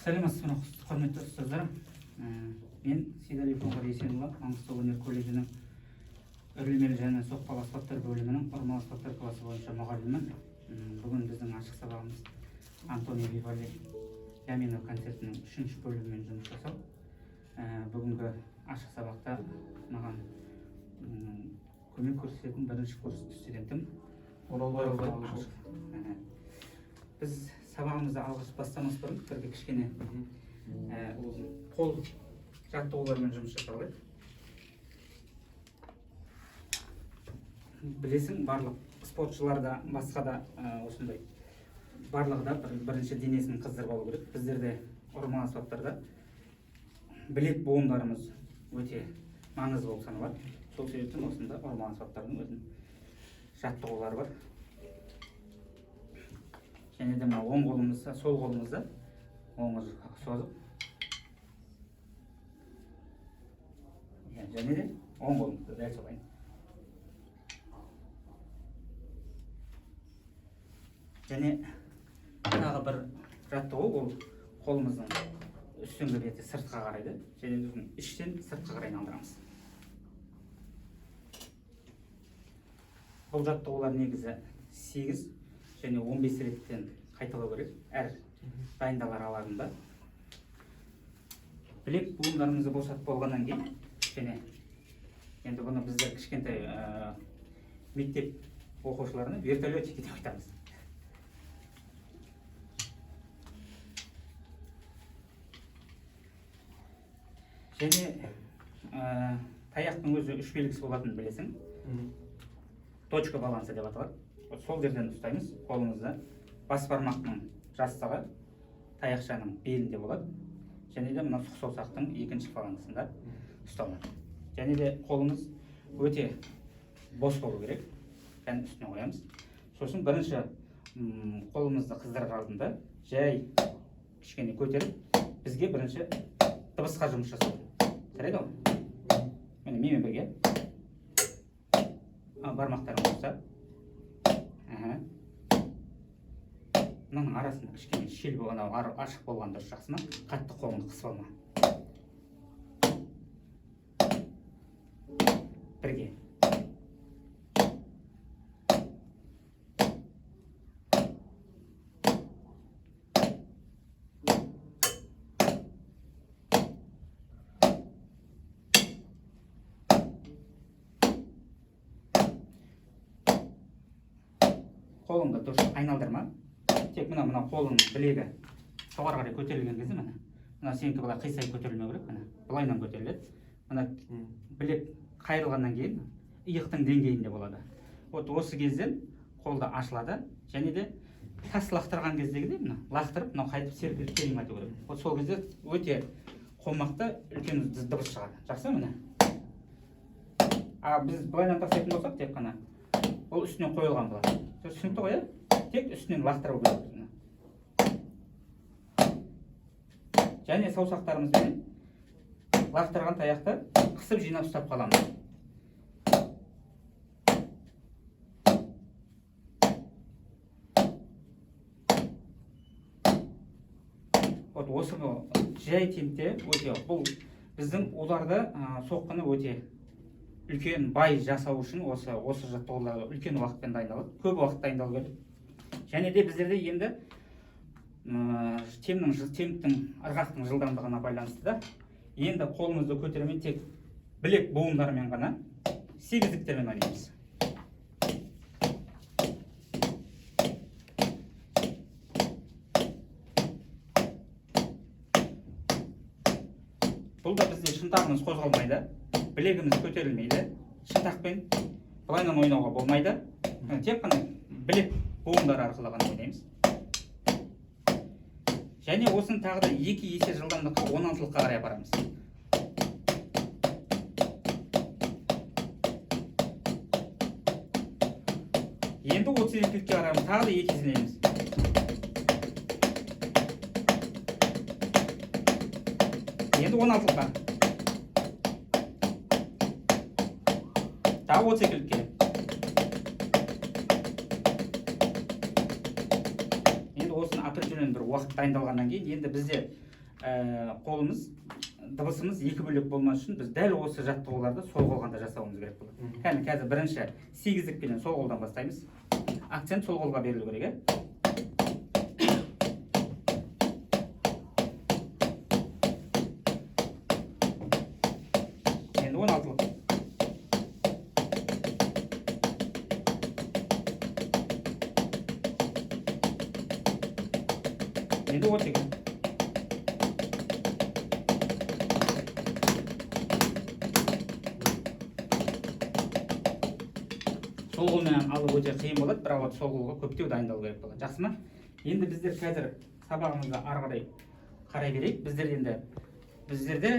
Сәлеметсіз бе, құрметті ұстаздар. Мен Сейдалиев Оңғар Есенұлы, Маңғыстау өнер колледжінің үрлемелі және соқпалы аспаптар бөлімінің ұрмалы аспаптар класы бойынша мұғалімімін. Бүгін біздің ашық сабағымыз Антонио Вивальди пианино концертінің 3-ші бөлімімен жұмыс жасау. Бүгінгі ашық сабақта маған көмек көрсететін бірінші курс студентім Оралбай. Біз сабағымызды алғаш бастамас бұрын бірге кішкене қол жаттығулармен жұмыс жасалды. Білесің, барлық спортшыларда, басқа да осындай барлығы да бірінші денесін қыздырып алу керек. Біздерде ұрмалы аспаптарда білек буындарымыз өте маңызды болып саналады. Сол себептен осында ұрмалы аспаптардың өзінің жаттығулары бар. Және де оң қолымызда, сол қолымызда оңға созып, және де оң қолымызда дәл солай. Және тағы бір жаттығу, ол қолымыздың үстіңгі беті сыртқа қарайды, және де іштен сыртқа қарай айналдырамыз. Бұл жаттығулар негізі 8 және 15 реттен қайталау керек, әр дайындалар аларында. Білек буындарымызды босатып болғаннан кейін, және енді бұны біздер кішкентай мектеп оқушыларына вертолетики деп айтамыз. Және таяқтың өзі 3 белгісі болатынын білесің. Точка балансы деп аталады. Сол жерден ұстаймыз, қолымызды бас бармақтың жастығы таяқшаның белінде болады. Және де мына сұқ саусақтың екінші фалангысында ұсталады. Және де қолымыз өте бос болу керек. Және үстіне қоямыз. Сосын бірінші қолымызды қыздырар алдында жай кішкене көтеріп, бізге бірінші дыбысқа жұмыс жасау. Жарайды ғой? Міне менімен бірге. Бармақтарым болса. Мынаның арасында кішкене шел болған, ашық болған дұрыс, жақсы ма? Қатты қолыңды қысып алма. Бірге. Қолыңды дұрыс айналдырма. Тек мына қолың білегі жоғары қарай көтерілген кезде, мына сенікі былай қисайып көтерілмеу керек, былайынан көтеріледі. Мына білек қайырылғаннан кейін иықтың деңгейінде болады. Осы кезден қолды ашылады, және де тас лақтырған кездегідей лақтырып, қайтып серпіліп кейін айту керек. Сол кезде өте қомақты үлкен дыбыс шығады. Жақсы міне. Біз былайынан тастайтын болсақ, тек қана ол үстіне қойылған болады. Түсінікті ғой, тек үстінен лақтыру керек. Және саусақтарымызбен лақтырған таяқты қысып жинап ұстап қаламыз. Осы жай темпте өте, бұл біздің оларды соққыны өте үлкен бай жасау үшін осы жаттығуларға үлкен уақытпен дайындалады, көп уақыт дайындалу керек. Және де біздерде енді темптің ырғақтың жылдамдығына байланысты да, енді қолымызды көтермей тек білек буындарымен ғана сегіздіктермен ойнаймыз. Бұл да бізде шынтағымыз қозғалмайды, білегіміз көтерілмейді, шынтақпен былайынан ойнауға болмайды. Тек қана білек буындары арқылы ғана ойнаймыз. Және осыны тағы да 2 есе жылдамдыққа 16-лыққа қарай апарамыз. Енді 32-лікке қараймыз, тағы да 2 еселейміз. Енді 16-лыққа. Тағы 32-лікке. Енді осыны определен бір уақыт дайындалғаннан кейін, енді бізде қолымыз дыбысымыз екі бөлек болмас үшін біз дәл осы жаттығуларды сол қолғанда жасауымыз керек болады. Кәне қазір бірінші сегіздікпенен сол қолдан бастаймыз. Акцент сол қолға берілу керек, Енді 16-лық. Енді 32. Сол қолмен алу өте қиын болады, бірақ сол қолға көптеу дайындалу керек болады. Жақсы ма? Енді біздер қазір сабағымызға ары қарай берейік. Біздерде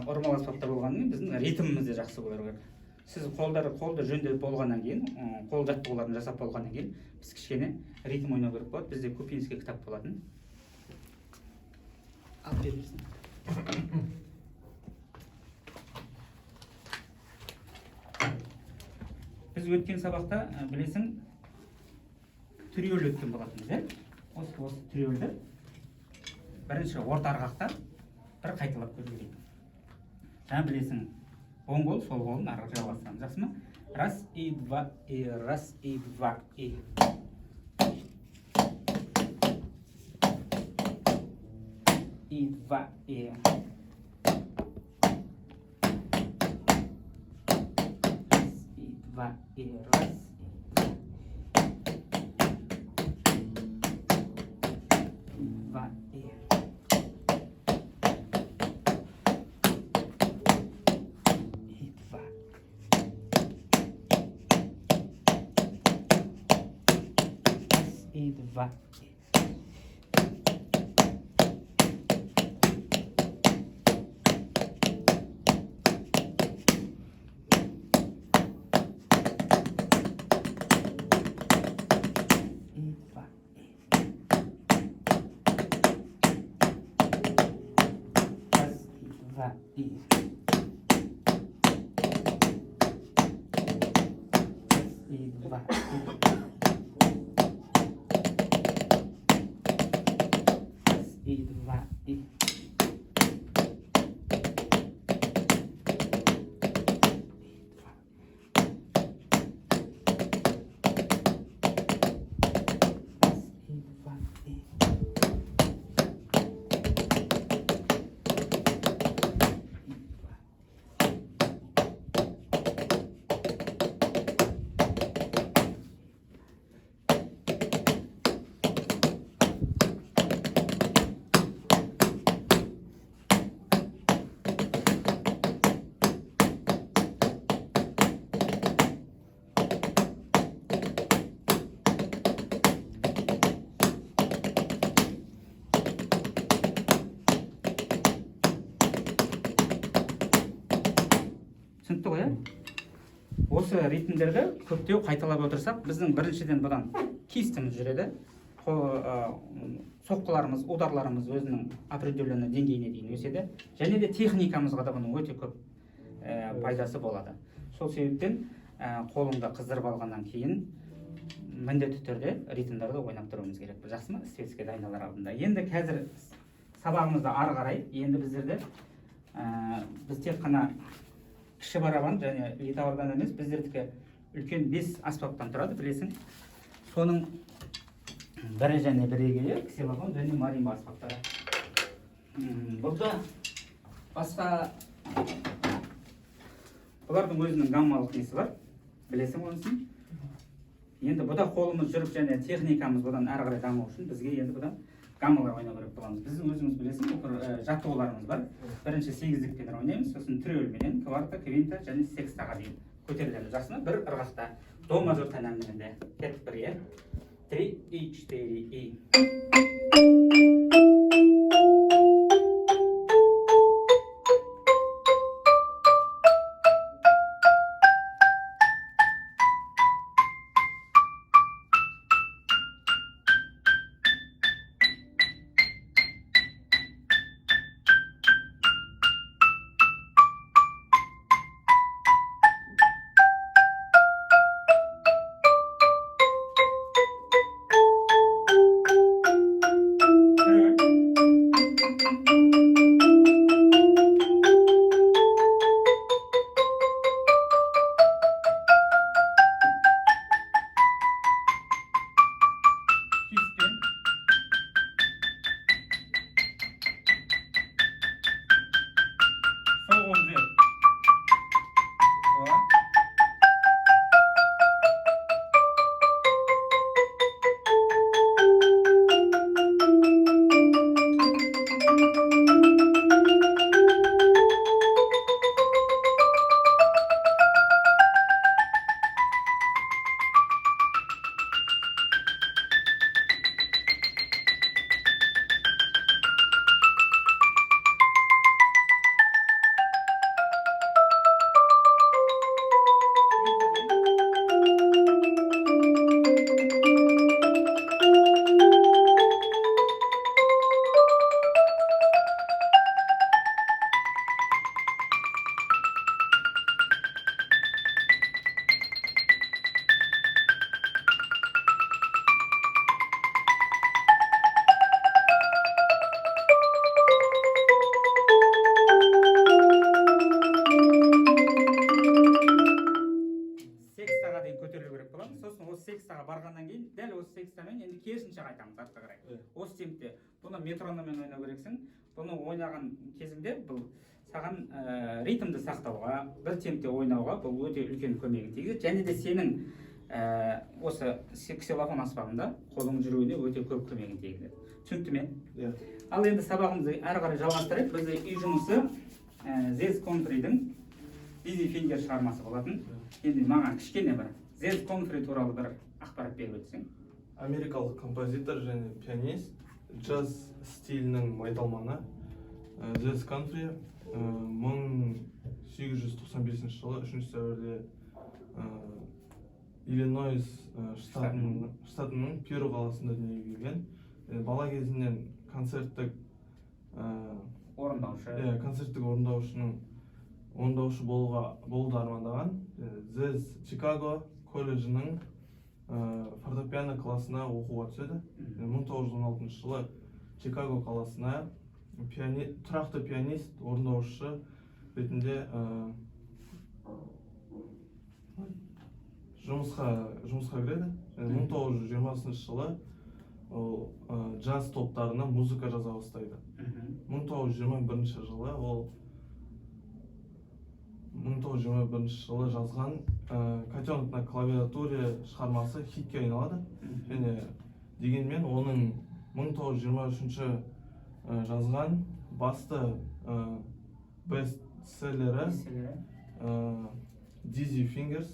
ұрмалы аспаптар болғаннан кейін біздің ритміміз де жақсы болу керек. Сіз қолды жөндеп болғаннан кейін, қол жаттығуларын жасап болғаннан кейін, біз кішкене ритм ойнау керек болады. Бізде Купинский кітап болатын. Алып беріңіз. Біз өткен сабақта, білесің, триөл өткен болатынбыз, осы триөлді бірінші орта арғақта бір қайталап көрсетейік. Жаңа білесің, оң қол, сол қолын арғы жалғастырамыз. Жақсы ма? Раз и два и раз и два и. И два и. Два и раз. Два и. И два. Раз и два. И два. И два. И. Түсінікті ғой, осы ритмдерді көптеу қайталап отырсақ, біздің біріншіден бұдан кистіміз жүреді, соққыларымыз, ударларымыз өзінің определенный деңгейіне дейін өседі, және де техникамызға да бұның өте көп пайдасы болады. Сол себептен қолыңды қыздырып алғаннан кейін міндетті түрде ритмдерді ойнап тұруымыз керек. Жақсы ма? Светский дайындалар алдында. Енді қазір сабағымызды ары қарай, енді біз тек қана кіші барабан және литаврдан емес, біздердікі үлкен 5 аспаптан тұрады, білесің. Соның бірі және бірі келе, ксилофон және маримба аспаптары. Бұлда басқа бұлардың өзінің гаммалық несі бар, білесің онысын. Енді бұда қолымыз жүріп және техникамыз бұдан әрі қарай даму үшін бізге енді бұдан гаммалар ойнау керек боламыз. Біздің өзіміз білесің, жаттығуларымыз бар. Бірінші сегіздікпен ойнаймыз, сосын триөлменен кварта, квинта және секстаға дейін көтерілеміз. Жақсы ма? Бір ырғақта до мажор тәнәмінінде. Кеттік бірге. 3 и 4 и. Hispен. Sol omzu. O. Секстаға дейін көтерілу керек болады. Сосын осы секстаға барғаннан кейін дәл осы секстамен енді керісінше қайтамыз артқа қарай. Осы темпте. Бұны метрономмен ойнау керексің. Бұны ойнаған кезіңде бұл саған ритмді сақтауға, бір темпте ойнауға бұл өте үлкен көмегін тигізеді. Және де сенің осы ксилофон аспабында қолың жүруіне өте көп көмегін тигізеді. Түсінікті ме? Ал енді сабағымызды әрі қарай жалғастырайық. Бізде үй жұмысы Зез Конфридің Dizzy Finger шығармасы болатын. Енді маған кішкене бір Зез Конфри туралы бір ақпарат беріп өтсең. Америкалық композитор және пианист, джаз стилінің майталманы Зез Конфри 1895 жылы 3 сәуірде Иллинойс штатының Перу қаласында дүниеге келген. Бала кезінен концерттік орындаушы болуды армандаған. Зез Чикаго колледжінің фортепиано классына оқуға түседі. 1916 жылы Чикаго қаласына тұрақты пианист, орындаушы ретінде жұмысқа кіреді. 1920 жылы джаз топтарына музыка жаза бастайды. 1921 жылы жазған «Котенок на клавиатуре» шығармасы хитке айналады. Және дегенмен оның 1923 жазған басты бестселлері Dizzy Fingers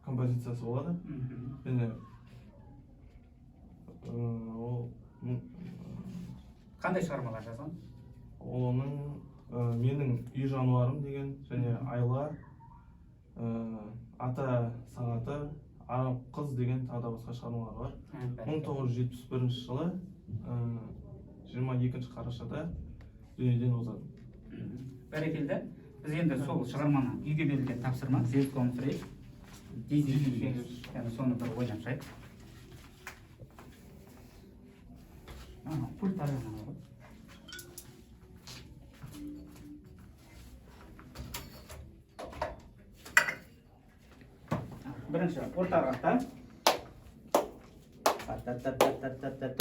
композициясы болады. Және қандай шығармалар жазған? Оның менің үй жануарым деген және айла, ата сағаты, араб қыз деген тағы да басқа шығармалар бар. 1971 жылы 22 қарашада дүниеден озады. Бәрекелді. Біз енді сол шығарманы үйге берілген тапсырма Зез Конфри Dizzy Fingers, соны бір ойнап шығайық. Пульт арасына ғой. Бірінші орта арақта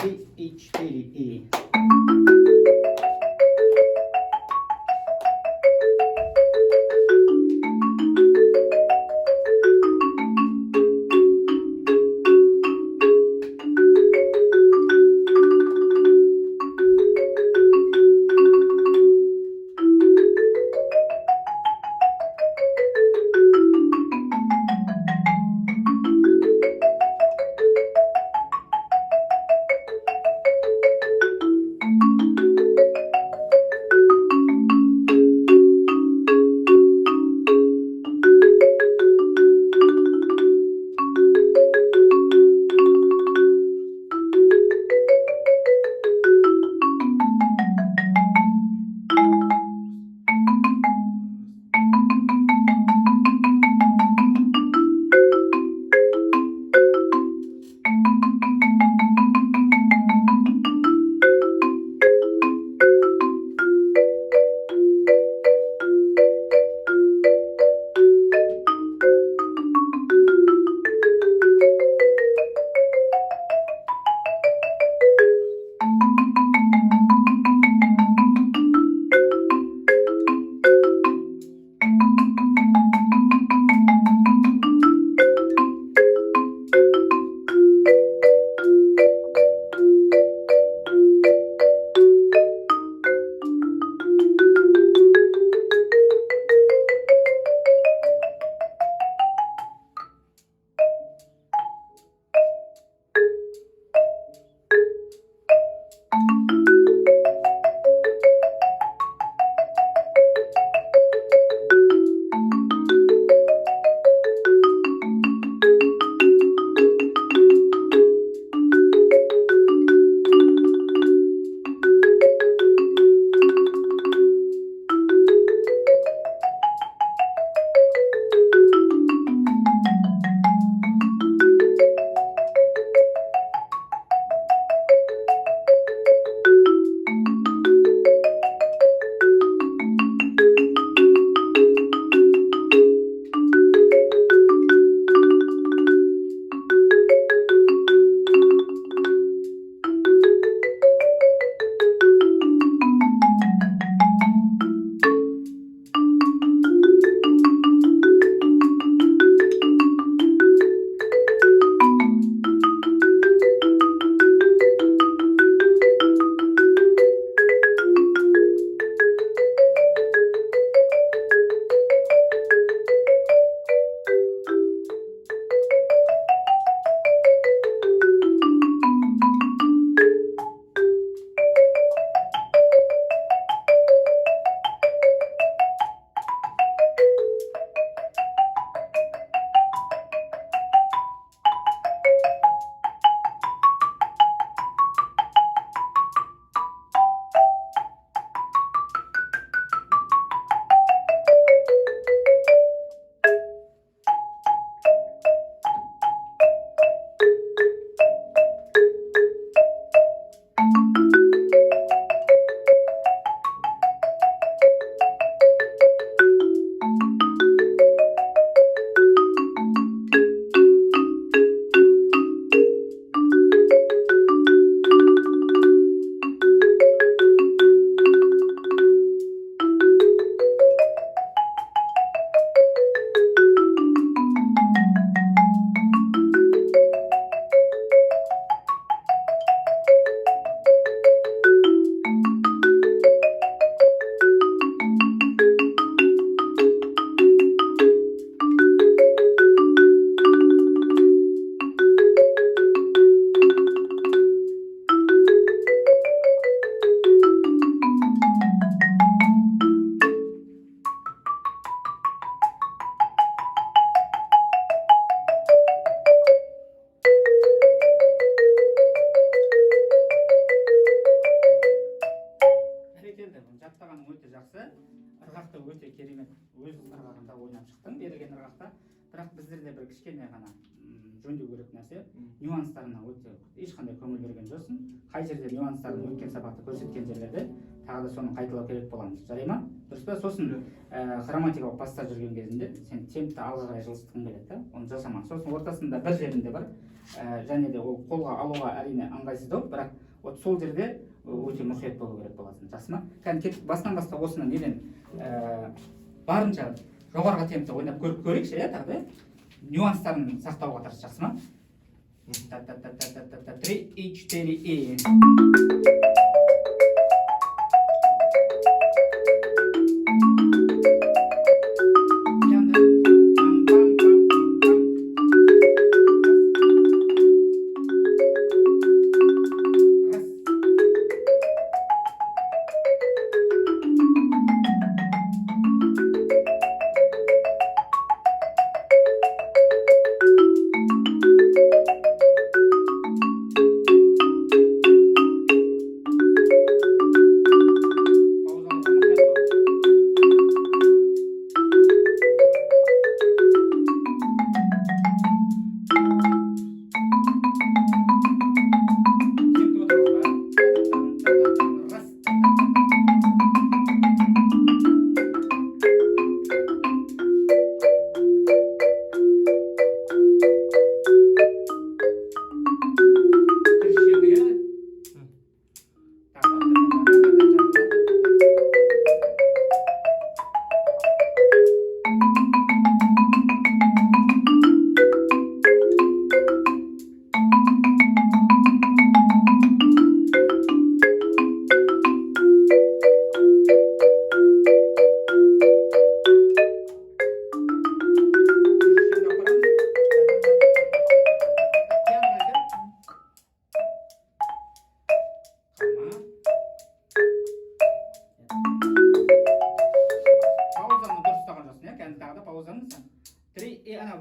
3 и 4 и жаттағаның өте жақсы, ырғақты өте керемет, өз ырғағында ойнап шықтың берілген ырғақта. Бірақ біздерде бір кішкене ғана жөндеу керек нәрсе, нюанстарына өте ешқандай көңіл берген жоқсың. Қай жерде нюанстарын өткен сабақта көрсеткен жерлерде тағы да соны қайталау керек боламыз. Жарай ма? Дұрыс па? Сосын хроматикалық баста жүрген кезінде сен темпті алға қарай жылыстығың келеді да, оны жасама. Сосын ортасында бір жерінде бар, және де ол қолға алуға әрине ыңғайсыздау, бірақ вот сол жерде өте мұқият болу керек боласың. Жақсы ма? Кәдімгі бастан басқа осыны неден барынша жоғарғы темпті ойнап көрейікші, тағы нюанстарын сақтауға тырыс. Жақсы ма? 3 и 4 и.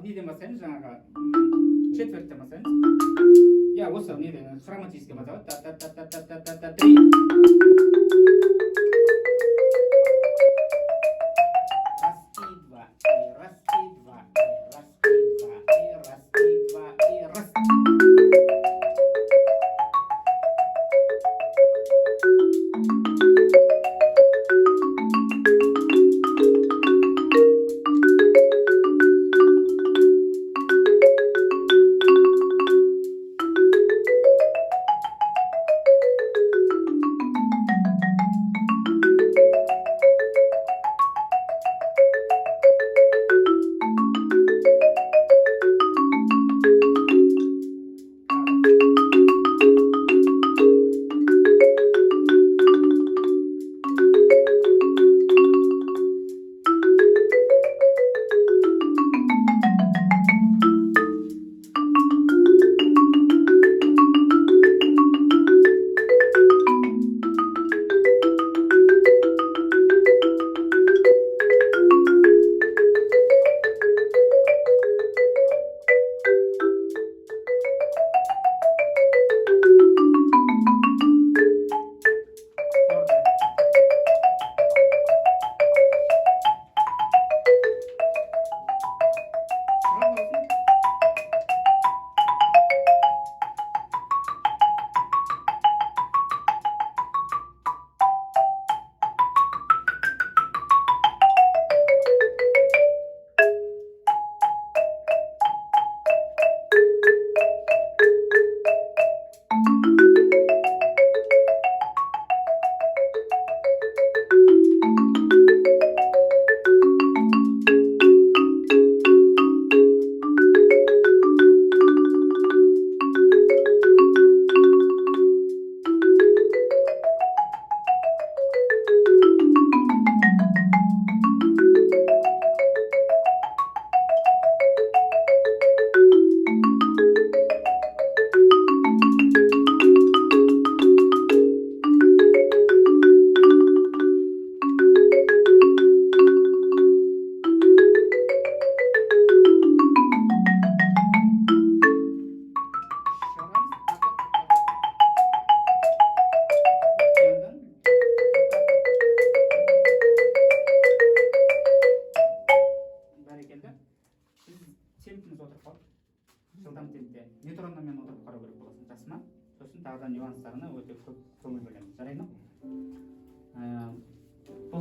неден бастаймыз, жаңағы четверттен бастаймыз. Я осы неден хроматический маза.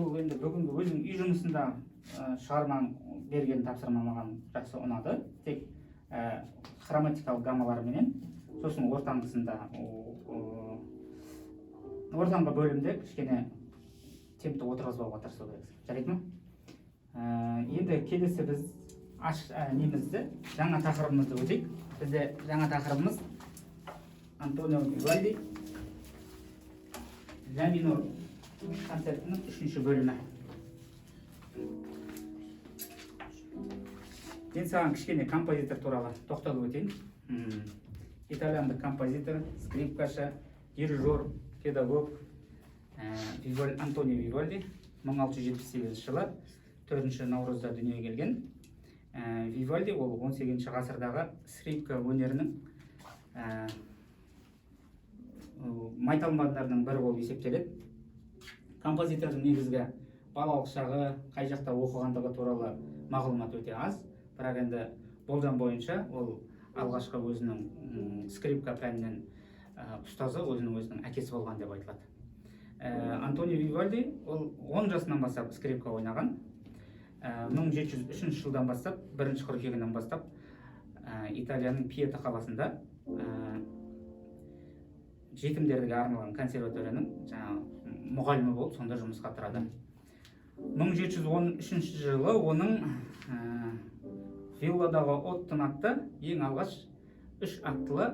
бұл енді бүгінгі өзің үй жұмысында шығармаң берген тапсырма маған жақсы ұнады. Тек хроматикалық гаммаларменен, сосын ортаңғысында ортаңғы бөлімде кішкене темпті отырғызбауға тырысу керексің. Жарайды ма? Енді келесі біз немізді, жаңа тақырыбымызды өтейік. Бізде жаңа тақырыбымыз Антонио Вивальди ля минор концертінің 3-ші бөлімі. Мен саған кішкене композитор туралы тоқталып өтейін. Итальяндық композитор, скрипкашы, дирижер, педагог Антонио Вивальди 1678 жылы 4 наурызда дүниеге келген. Вивальди ол 18 ғасырдағы скрипка өнерінің майталмандарының бірі болып есептеледі. Композитордың негізгі балалық шағы, қай жақта оқығандығы туралы мағлұмат өте аз, бірақ енді болжам бойынша ол алғашқы өзінің скрипка пәнінен ұстазы өзінің әкесі болған деп айтылады. Антонио Вивальди ол 10 жасынан бастап скрипка ойнаған. 1703 жылдан бастап, 1 қыркүйегінен бастап Италияның Пьета қаласында жетімдерге арналған консерваторияның мұғалімі болып сонда жұмысқа тұрады. 1713 жылы оның Вилладағы Оттон атты ең алғаш 3 актылы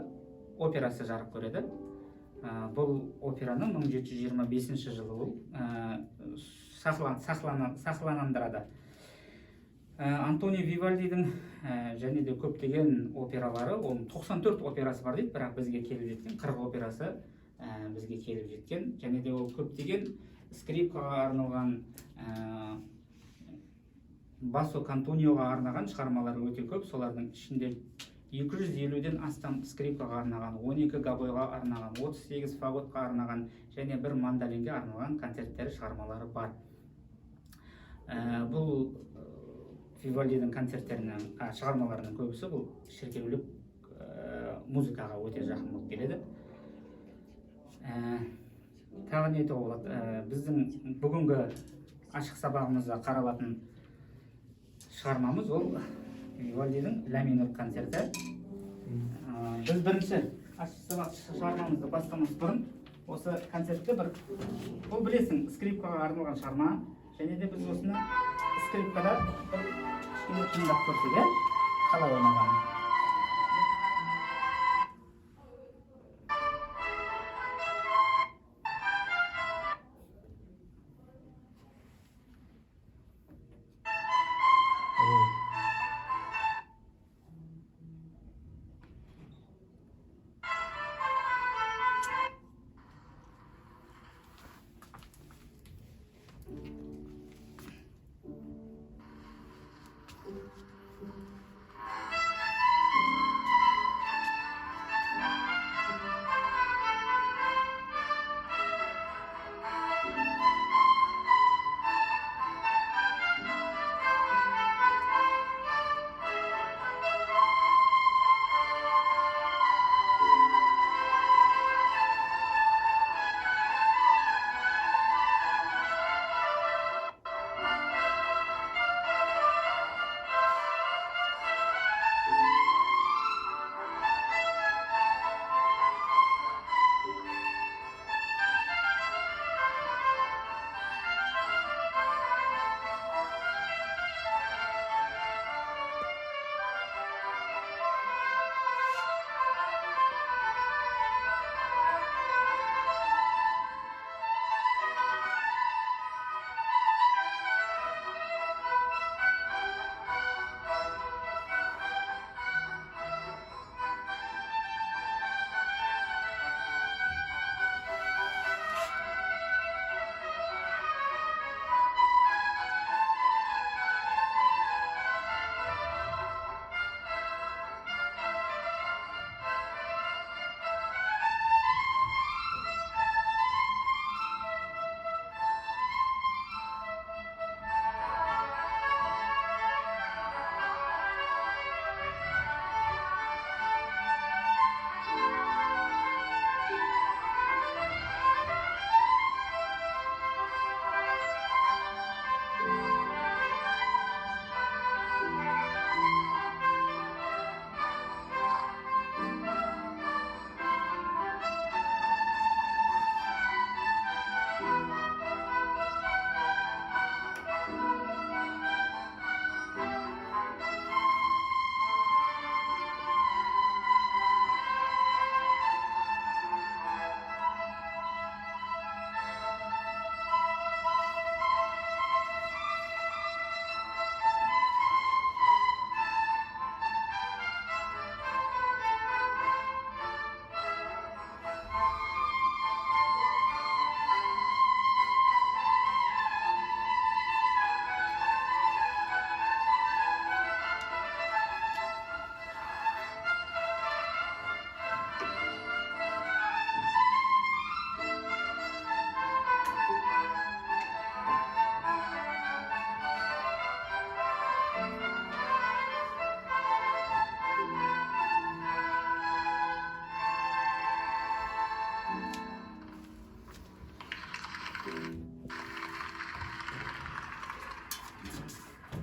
операсы жарық көреді. Бұл операны 1725 жылы сахналандырады. Антонио Вивальдидің және де көптеген опералары, оның 94 операсы бар дейді, бірақ бізге келіп жеткен 40 операсы бізге келіп жеткен. Және де ол көптеген скрипкаға арналған, басо кантониоға арнаған шығармалары өте көп. Солардың ішінде 250-ден астам скрипкаға арнаған, 12 габойға арнаған, 38 фаготқа арнаған және 1 мандолинге арналған концерттері, шығармалары бар. Бұл Вивальдидің концерттерінің, шығармаларының көбісі бұл шіркеулік музыкаға өте жақын болып келеді. Тағы не айтуға болады? Біздің бүгінгі ашық сабағымызда қаралатын шығармамыз ол Вивальдидің ля минор концерті. Біз бірінші ашық сабақ шығармамызды бастамас бұрын осы концертте бұл білесің, скрипкаға арналған шығарма, және де біз осыны скрипкада кішкене тыңдап көрсек, қалай ойнағанын.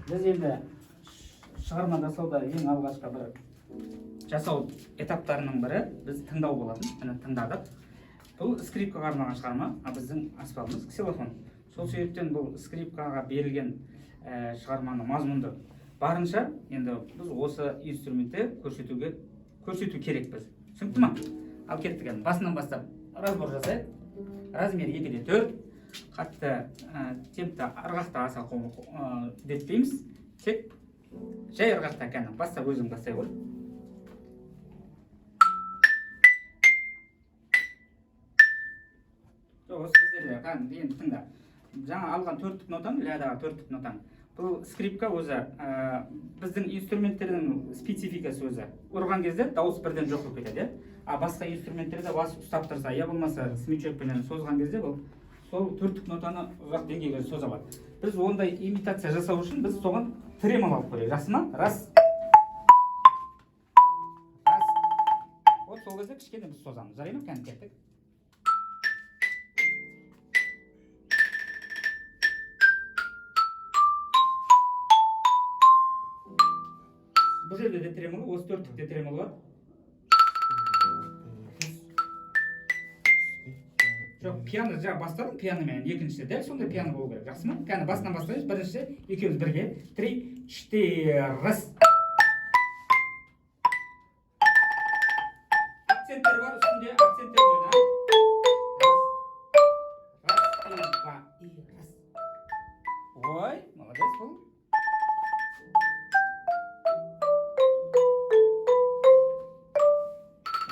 біз енді шығарма жасауда ең алғашқы бір жасау этаптарының бірі біз тыңдау болатын. Міне тыңдадық. Бұл скрипкаға арналған шығарма, біздің аспабымыз ксилофон. Сол себептен бұл скрипкаға берілген шығарманы мазмұнды барынша енді біз осы инструментті көрсету керекпіз. Түсінікті ма? Ал кеттік енді. Басынан бастап разбор жасайық. Размер 2-де 4. Қатты темпті ырғақты аса детпейміз. Тек жай ырғақты кәні. Бастап өзің бастай қой. Осы біздерде қанды енді тыңда. Жаңа алған 4-тік нотаң, лядағы 4-тік нотаң. Бұл скрипка өзі біздің инструменттердің спецификасы өзі. Ұрған кезде дауыс бірден жоқ болып кетеді. А басқа инструменттерде бас ұстап тұрса, я болмаса смычокпенен созған кезде бұл сол 4-тік нотаны ұзақ деңгейге соза алады. Біз ондай имитация жасау үшін біз соған тремол алып көрейік. Жақсы ма? Раз. Раз. Вот сол кезде кішкене біз созамыз. Жарай ма? Кәні кеттік. Бұл жерде де тремол, осы 4-тікте тремол бар. Жоқ, пиано жаңа бастадым, пианомен екіншіде дәл сондай пиано болу керек. Жақсы ма? Кәні басынан бастаймыз. Бірінші екеуміз бірге. 3, 4, раз. Акценттер бар, үстінде акценттер ойна. Раз, два, раз. Ой, молодец бұл.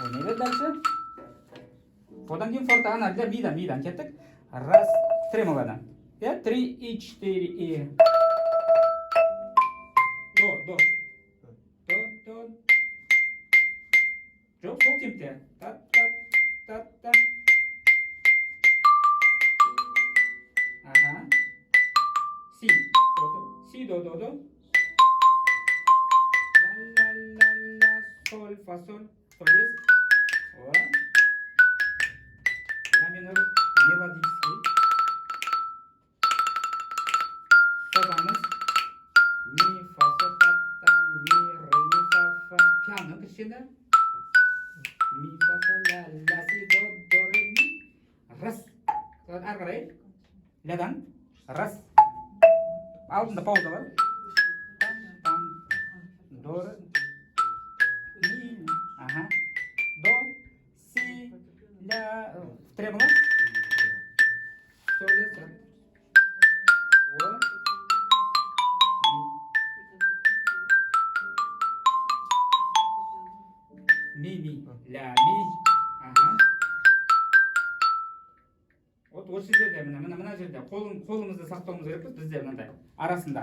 Ойнай бер дальше. Одан кейін фортаны для мидан кеттік. Раз, тремоладан. 3 и 4 и. До. Жоқ, сол темпте. Та. Ага. Си, до. Ла, соль, фа, соль. Соль. Вот. Ля минор мелодический. Созамыз. Ми, фа, соль, та, ми, ре, ми, фа. Пиано кішкене. Ми, фа, соль, ля, си, до, ре, ми. Раз. Ары қарай. Лядан. Раз. Алдында пауза бар. Там. До, ре. Ми. Ага. До. Си. Ля. Тремоло. Соль, ля. О. Ми. Ля, ми. Ага. Вот осы жерде мына жерде қолымызды сақтауымыз керекпіз. Бізде мынандай арасында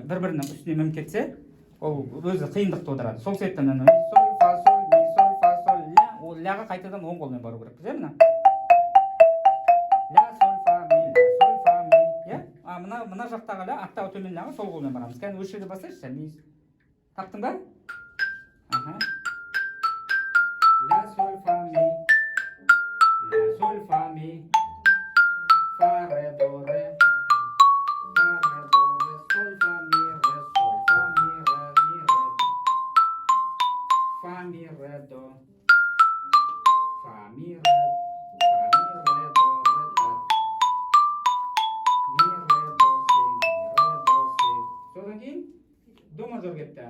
бір-бірінің үстіне мініп кетсе, ол өзі қиындық тудырады. Сол себептен ми, соль, фа, соль, ми, соль, фа, соль, ля. Ол ляға қайтадан оң қолмен бару керекпіз, мына. Ля, соль, фа, ми, ля, соль, фа, ми. А мына жақтағы ля, аттағы төмен ляға сол қолмен барамыз. Кәні осы жерде бастайшы, ми. Таптың ба? Ага. Ля, соль, фа, ми. Ля, соль, фа, ми. Фа, ре, до, ре. Фа, ре, до, ре. Соль, фа, ми, ре, соль, фа, ми, ре, ми, ре, до. Фа, ми, ре, до. Фа, ми, ре, до, ре, та. Ми, ре, до, си, содан кейін до мажор кетті.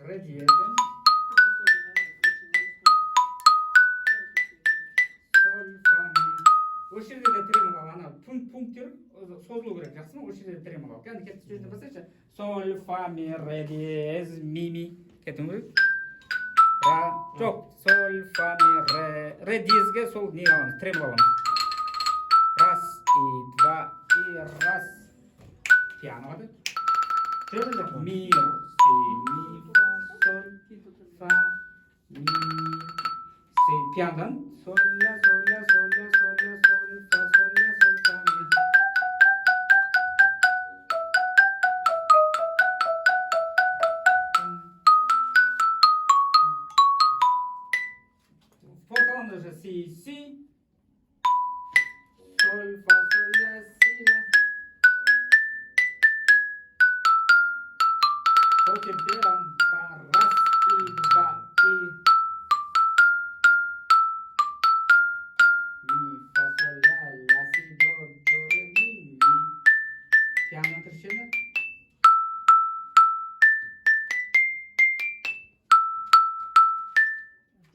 Ре диезбен. Соль, фа, ми. Осы жерде де тремоло, ана пункттер созылу керек, жақсы ма? Осы жерде де тремоло. Кәні кетті сөзіне бастайшы. Соль, фа, ми, ре, диез, ми. Кеттің бе? Ра, жоқ. Соль, фа, ми, ре. Ре диезге сол не аламыз, тремоло аламыз. Раз, и два, и раз. Пиано қады. Жүрді жоқ. Ми, си, ми, соль, фа, ми, си. Пианодан. Соль, ля, соль, ля, соль, ля, соль, ля, соль, фа, соль, ля, соль, фа, ми. Форталанда же си, си. соль фа соль ля си ля. Сол темпте там раз и два и ми фа соль ля ля си до ре ми ми. Тияннан кіршені.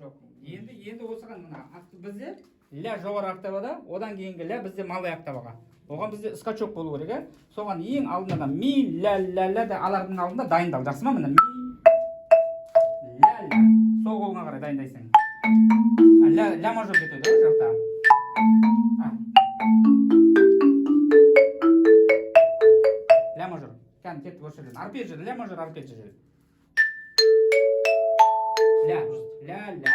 Жоқ. Енді осыған мына бізде ля жоғары октавада, одан кейінгі ля бізде малый октаваға. Оған бізде скачок болу керек, соған ең алдында ми ля ля ля да алардың алдында дайындал. Жақсы ма? Мына ми ля ля. Сол қолыңа қарай дайындайсың. Ля мажор кетеді ғой жақта. Ля мажор. Кән кетті осы жерден. Арпеджи, ля мажор арпеджи. Ля ля.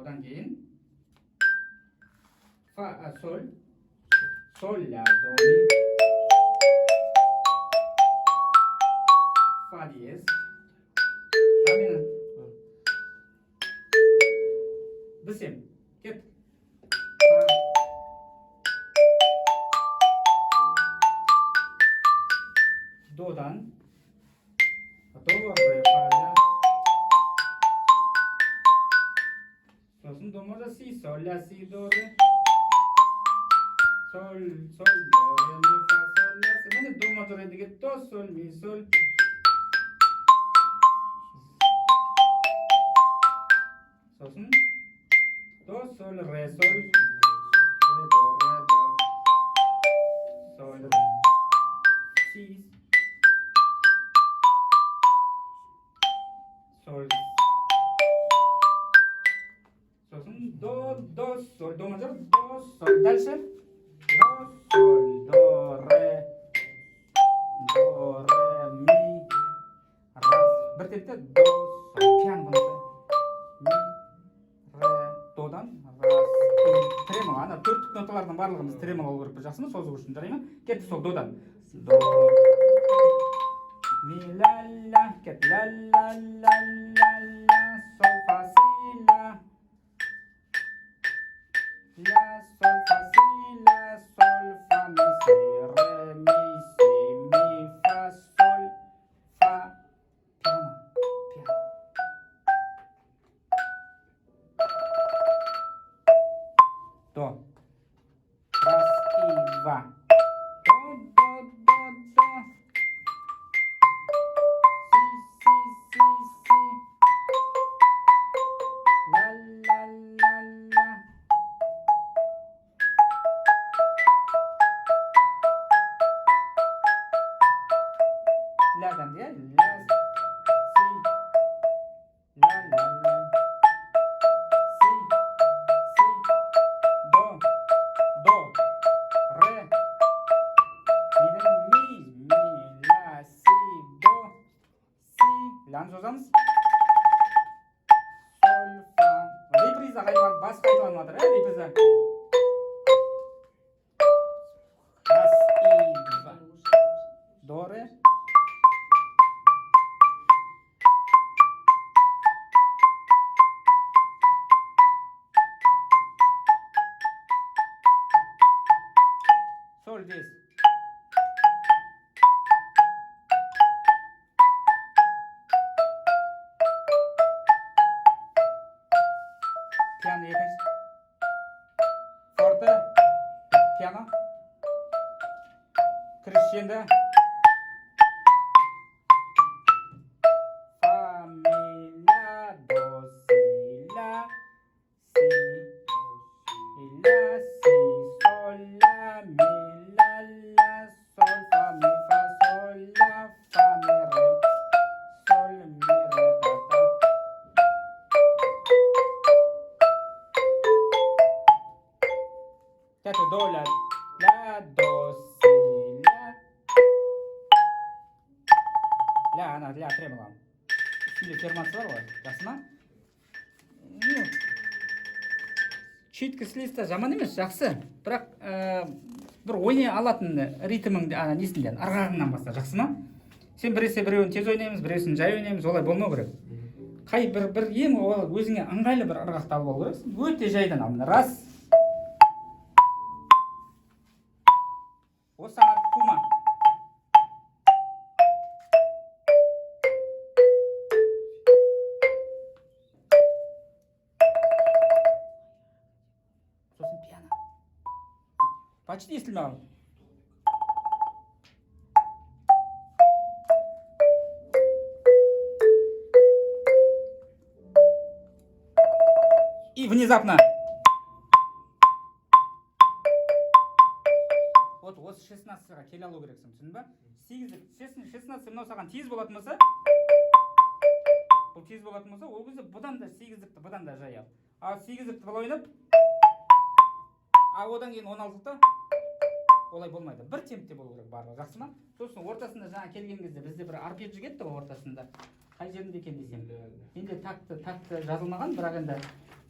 Одан кейін фа соль ля до ми фа диез бісем кет додан до ре фа ля. Сосын до мажор си соль ля си до ре соль до ре ми фа соль ля си. Міне до мажор ендіге до соль ми соль. Сосын до соль ре соль ре до соль си соль. Сосын до соль до мажор до соль. Дальше до соль до ре ми раз. Бір тепте до соль пиан болса ми ре додан раз и тремол. Ана төрттік ноталардың барлығымыз тремол болу керек. Жақсы ма? Созу үшін жарай ма? Кетті сол додан до ми ля ля кет ля ля ля ля ля соль фа си ля ля соль фа си ля соль фа ми си ре ми си ми фа соль фа пиано до раз и два до си ля ля ля ля. Ля там где? Ля си ля ля ля си до ре ми ля си до си ляны созамыз. Соль фа реприза қайталанып бас қайталанып жатыр реприза. Раз и два до ре соль здесь. Пиано екінші. Форте. Пиано. Крещендо. Фа ми ля до си ля си ля си соль ля ми ля ля соль фа ми соль ля фа ми ре соль ми ре да да. Кәте до ля до си ля ана ля тремоло. Үстінде фермасы бар ғой, жақсы ма? Читкіс листа жаман емес, жақсы. Бірақ бір ойнай алатын ритмің несінден, арғағыңнан баста, жақсы ма? Сен біресе біреуін тез ойнаймыз, біреусін жай ойнаймыз, олай болмау керек. қай бір ең өзіңе ыңғайлы бір ырғақты алып алу керексің. Өте жайдан ал. Мына раз. Осыған артық тума. Сосын пиано. Почти естілмей қалды. И внезапно. Вот осы 16-ға келе алу керексің, түсіндің ба? 16 мынау саған тез болатын болса, бұл тез болатын болса, ол кезде бұдан да 8-дікті бұдан да жай ал. А 8-дікті бұл ойнап, а одан кейін 16-ды олай болмайды. Бір темпте болу керек барлығы, жақсы ма? Сосын ортасында жаңа келген кезде бізде бір арпеджи кетті ғой ортасында. Қай жерінде екен десем. Менде такты жазылмаған, бірақ енді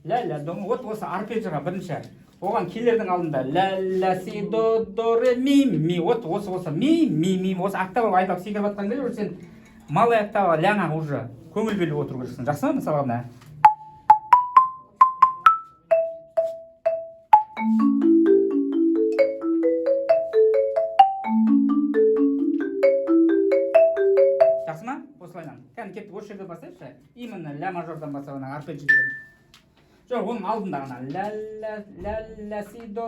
ля-ля, вот осы арпеджиға бірінші. Оған келердің алдында ля-ля, си, до, ре, ми. Вот осы ми. Осы октава айдап секіріп атқан кезде уже сен малый октава ляңа уже көңіл бөліп отыру керексің. Жақсы ма? Мысалға мына. Жақсы ма? Осылайнан. Кәні кетті, осы жерде бастайықшы. Именно ля мажордан бастап арпеджи деген. Жоқ, оның алдында ғана ля-ля, си, до.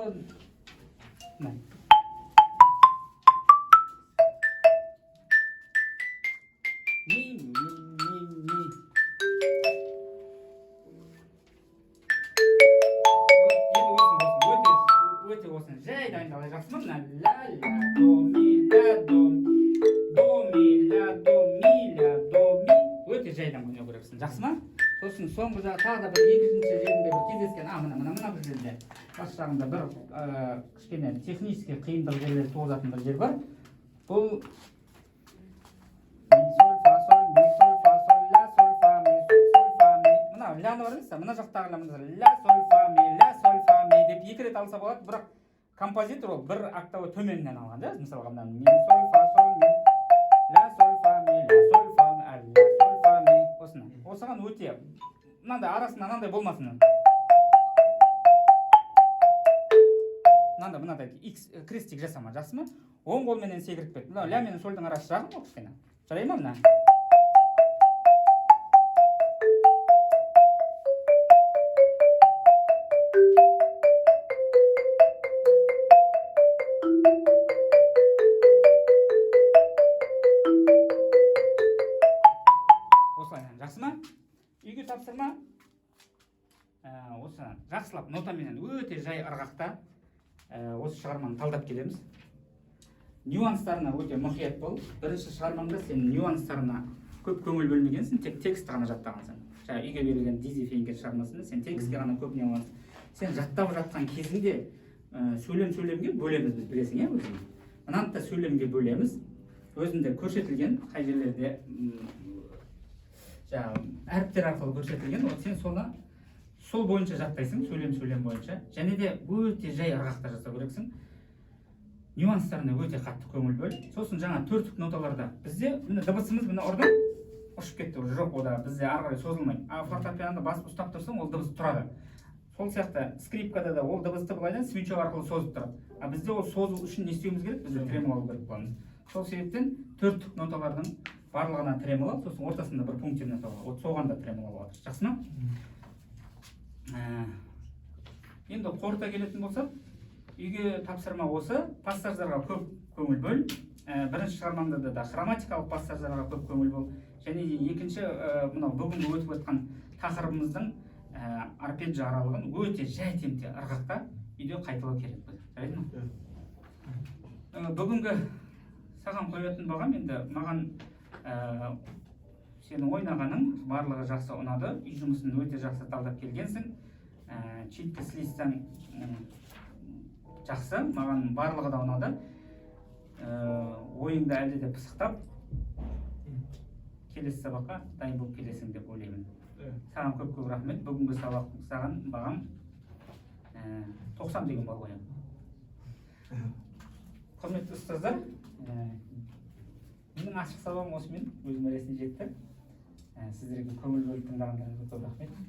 Ми. Өте осыны жай дайындалай, жақсы ма? Ля-ля, до, ми, ля, до, ми, ля, до, ми. Өте жайдан ойнау керексің, жақсы ма? Сосын соңғы жағы тағы да бір екінші жерінде бір кездескен, мына бір жерде бас жағында бір кішкене технически қиындық жерлер туғызатын бір жер бар. Бұл ми, соль, фа, соль, ля, соль, фа, ми, соль, фа, ми. Мына ляны бар емес, мына жақтағы ля, соль, фа, ми деп екі рет алса болады, бірақ композитор ол бір октава төменнен алған, да? Мысалға мына ми, соль, фа, соль, ми, ля, соль, фа, ми, ля, соль, фа, ми, ля, соль, фа, ми. Осыны. Осыған өте мынандай арасында мынандай болмасын. Мынандай X крестик жасама, жақсы ма? Оң қолменен секіріп кет. Мына ля мен сольдің арасы жағым ғой кішкене. Жарай ма мына? Осылайнан, жақсы ма? Үйге тапсырма. Осы жақсылап нотаменен өте жай ырғақта осы шығарманы талдап келеміз. Нюанстарына өте мұқият бол. Бірінші шығармаңда сен нюанстарына көп көңіл бөлмегенсің, тек текст ғана жаттағансың. Жаңа үйге берілген Дизи Фейнкет шығармасында сен текстке ғана көп не аласың. Сен жаттап жатқан кезіңде сөйлемге бөлеміз біз, білесің, иә, өзің. Мынаны да сөйлемге бөлеміз. Өзінде көрсетілген қай жерлерде әріптер арқылы көрсетілген, сен соны сол бойынша жаттайсың, сөйлем бойынша. Және де өте жай ырғақта жасау керексің. Нюанстарына өте қатты көңіл бөл. Сосын жаңа төрттік ноталарда бізде дыбысымыз ұрды, ұшып кетті, жоқ, ода бізде ары қарай созылмайды. А фортепианода басып ұстап тұрсаң, ол дыбыс тұрады. Сол сияқты скрипкада да ол дыбысты былайдан свинчок арқылы созып тұрады. А бізде ол созу үшін не істеуіміз керек? Бізде тремоло алу керек боламыз. Сол себептен төрттік ноталардың барлығына тремоло, сосын ортасында бір пунктирный ноталар. Вот соған да тремоло болады. Жақсы ма? Енді қорыта келетін болсақ, үйге тапсырма осы, пассаждарға көп көңіл бөл. Бірінші шығармаңда да хроматикалық пассаждарға көп көңіл бөл. Және екінші, бүгінгі өтіп өткен тақырыбымыздың арпеджи аралығын өте жай темпте ырғақта үйде қайталау керек. Жарайды ма? Бүгінгі саған қоятын бағам, енді маған сенің ойнағаның барлығы жақсы ұнады. Үй жұмысын өте жақсы талдап келгенсің. Читкі слистен жақсы, маған барлығы да ұнады. Ойыңды әлде де пысықтап, келесі сабаққа дайын болып келесің деп ойлаймын. Саған көп рахмет. Бүгінгі сабақ саған бағам 90 деген бар қоям. Құрметті ұстаздар, менің ашық сабағым осымен өз мәресіне жетті. Сіздерге көңіл бөліп тыңдағандарыңызға көп рахмет.